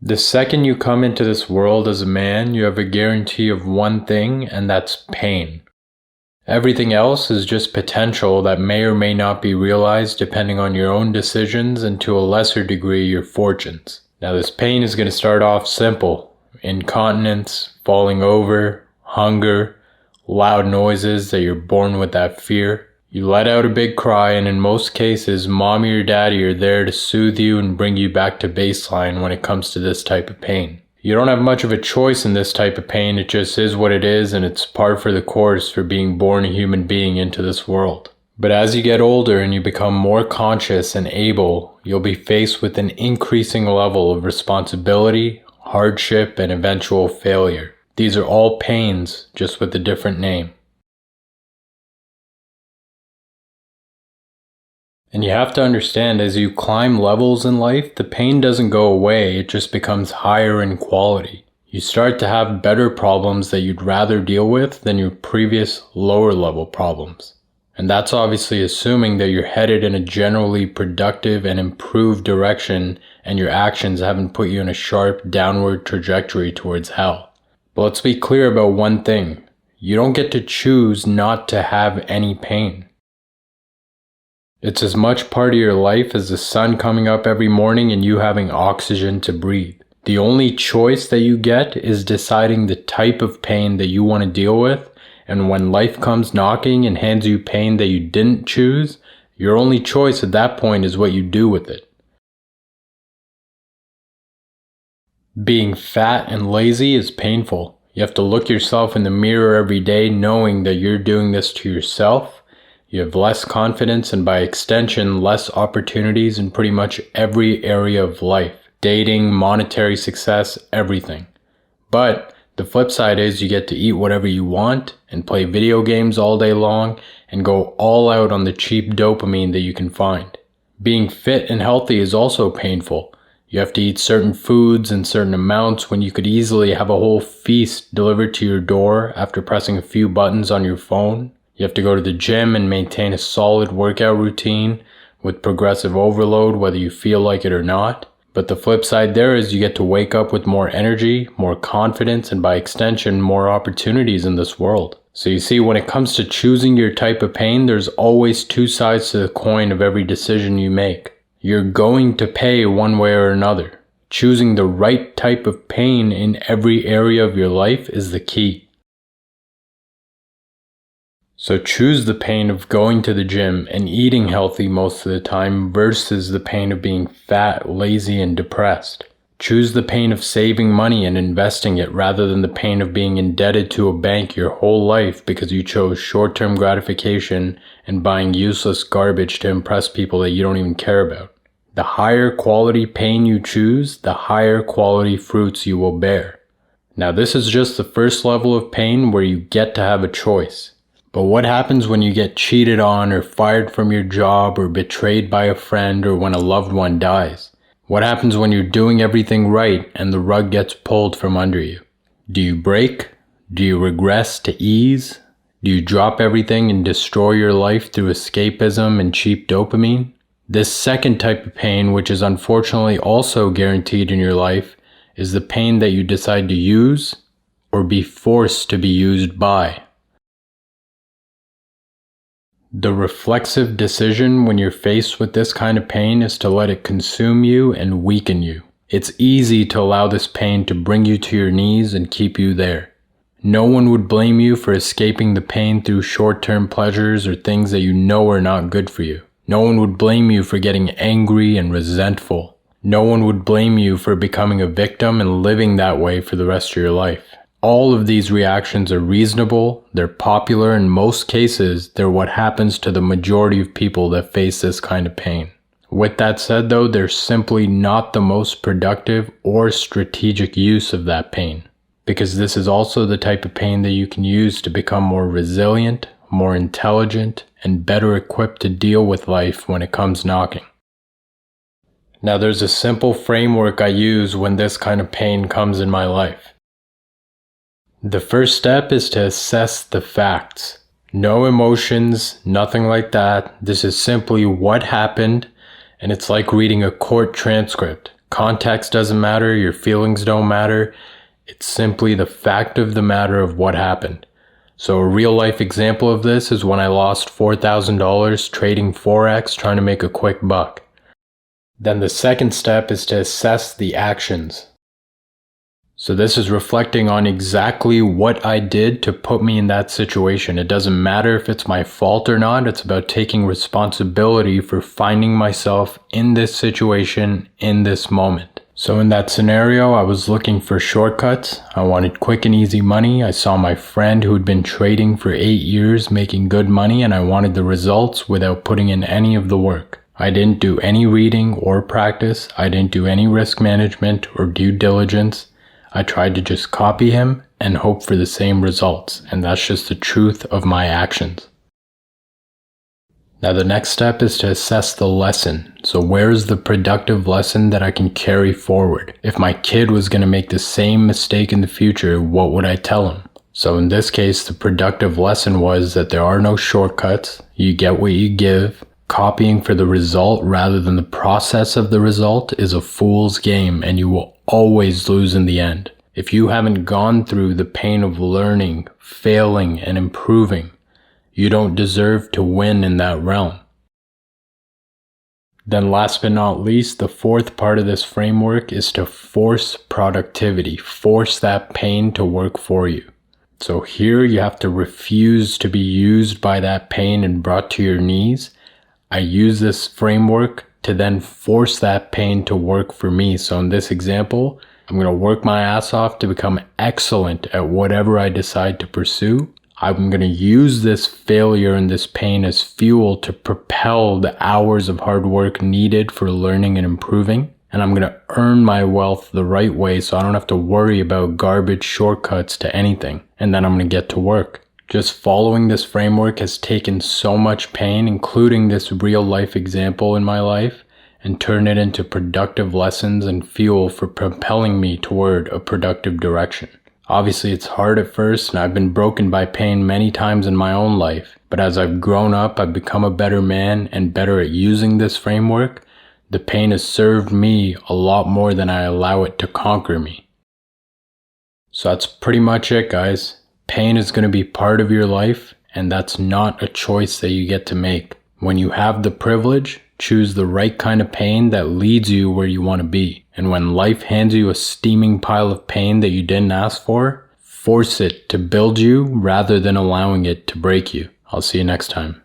The second you come into this world as a man, you have a guarantee of one thing, and that's pain. Everything else is just potential that may or may not be realized depending on your own decisions and to a lesser degree your fortunes. Now this pain is going to start off simple. Incontinence, falling over, hunger, loud noises that you're born with that fear. You let out a big cry, and in most cases, mommy or daddy are there to soothe you and bring you back to baseline when it comes to this type of pain. You don't have much of a choice in this type of pain, it just is what it is, and it's par for the course for being born a human being into this world. But as you get older and you become more conscious and able, you'll be faced with an increasing level of responsibility, hardship, and eventual failure. These are all pains, just with a different name. And you have to understand, as you climb levels in life, the pain doesn't go away, it just becomes higher in quality. You start to have better problems that you'd rather deal with than your previous lower level problems. And that's obviously assuming that you're headed in a generally productive and improved direction and your actions haven't put you in a sharp downward trajectory towards hell. But let's be clear about one thing. You don't get to choose not to have any pain. It's as much part of your life as the sun coming up every morning and you having oxygen to breathe. The only choice that you get is deciding the type of pain that you want to deal with, and when life comes knocking and hands you pain that you didn't choose, your only choice at that point is what you do with it. Being fat and lazy is painful. You have to look yourself in the mirror every day knowing that you're doing this to yourself. You have less confidence and by extension less opportunities in pretty much every area of life. Dating, monetary success, everything. But the flip side is you get to eat whatever you want and play video games all day long and go all out on the cheap dopamine that you can find. Being fit and healthy is also painful. You have to eat certain foods in certain amounts when you could easily have a whole feast delivered to your door after pressing a few buttons on your phone. You have to go to the gym and maintain a solid workout routine with progressive overload whether you feel like it or not. But the flip side there is you get to wake up with more energy, more confidence, and by extension, more opportunities in this world. So you see, when it comes to choosing your type of pain, there's always two sides to the coin of every decision you make. You're going to pay one way or another. Choosing the right type of pain in every area of your life is the key. So choose the pain of going to the gym and eating healthy most of the time versus the pain of being fat, lazy, and depressed. Choose the pain of saving money and investing it rather than the pain of being indebted to a bank your whole life because you chose short-term gratification and buying useless garbage to impress people that you don't even care about. The higher quality pain you choose, the higher quality fruits you will bear. Now this is just the first level of pain where you get to have a choice. But what happens when you get cheated on or fired from your job or betrayed by a friend or when a loved one dies? What happens when you're doing everything right and the rug gets pulled from under you? Do you break? Do you regress to ease? Do you drop everything and destroy your life through escapism and cheap dopamine? This second type of pain, which is unfortunately also guaranteed in your life, is the pain that you decide to use or be forced to be used by. The reflexive decision when you're faced with this kind of pain is to let it consume you and weaken you. It's easy to allow this pain to bring you to your knees and keep you there. No one would blame you for escaping the pain through short-term pleasures or things that you know are not good for you. No one would blame you for getting angry and resentful. No one would blame you for becoming a victim and living that way for the rest of your life. All of these reactions are reasonable, they're popular, in most cases, they're what happens to the majority of people that face this kind of pain. With that said though, they're simply not the most productive or strategic use of that pain, because this is also the type of pain that you can use to become more resilient, more intelligent, and better equipped to deal with life when it comes knocking. Now there's a simple framework I use when this kind of pain comes in my life. The first step is to assess the facts. No emotions, nothing like that. This is simply what happened, and it's like reading a court transcript. Context doesn't matter, your feelings don't matter. It's simply the fact of the matter of what happened. So a real life example of this is when I lost $4,000 trading Forex trying to make a quick buck. Then the second step is to assess the actions. So this is reflecting on exactly what I did to put me in that situation. It doesn't matter if it's my fault or not. It's about taking responsibility for finding myself in this situation in this moment. So in that scenario, I was looking for shortcuts. I wanted quick and easy money. I saw my friend who had been trading for 8 years making good money, and I wanted the results without putting in any of the work. I didn't do any reading or practice. I didn't do any risk management or due diligence. I tried to just copy him and hope for the same results, and that's just the truth of my actions. Now the next step is to assess the lesson. So where's the productive lesson that I can carry forward? If my kid was going to make the same mistake in the future, what would I tell him? So in this case, the productive lesson was that there are no shortcuts. You get what you give. Copying for the result rather than the process of the result is a fool's game, and you will always lose in the end. If you haven't gone through the pain of learning, failing, and improving, you don't deserve to win in that realm. Then last but not least, the fourth part of this framework is to force productivity. Force that pain to work for you. So here you have to refuse to be used by that pain and brought to your knees. I use this framework to then force that pain to work for me. So in this example, I'm going to work my ass off to become excellent at whatever I decide to pursue. I'm going to use this failure and this pain as fuel to propel the hours of hard work needed for learning and improving. And I'm going to earn my wealth the right way so I don't have to worry about garbage shortcuts to anything. And then I'm going to get to work. Just following this framework has taken so much pain, including this real life example in my life, and turned it into productive lessons and fuel for propelling me toward a productive direction. Obviously, it's hard at first, and I've been broken by pain many times in my own life. But as I've grown up, I've become a better man and better at using this framework. The pain has served me a lot more than I allow it to conquer me. So that's pretty much it, guys. Pain is going to be part of your life, and that's not a choice that you get to make. When you have the privilege, choose the right kind of pain that leads you where you want to be. And when life hands you a steaming pile of pain that you didn't ask for, force it to build you rather than allowing it to break you. I'll see you next time.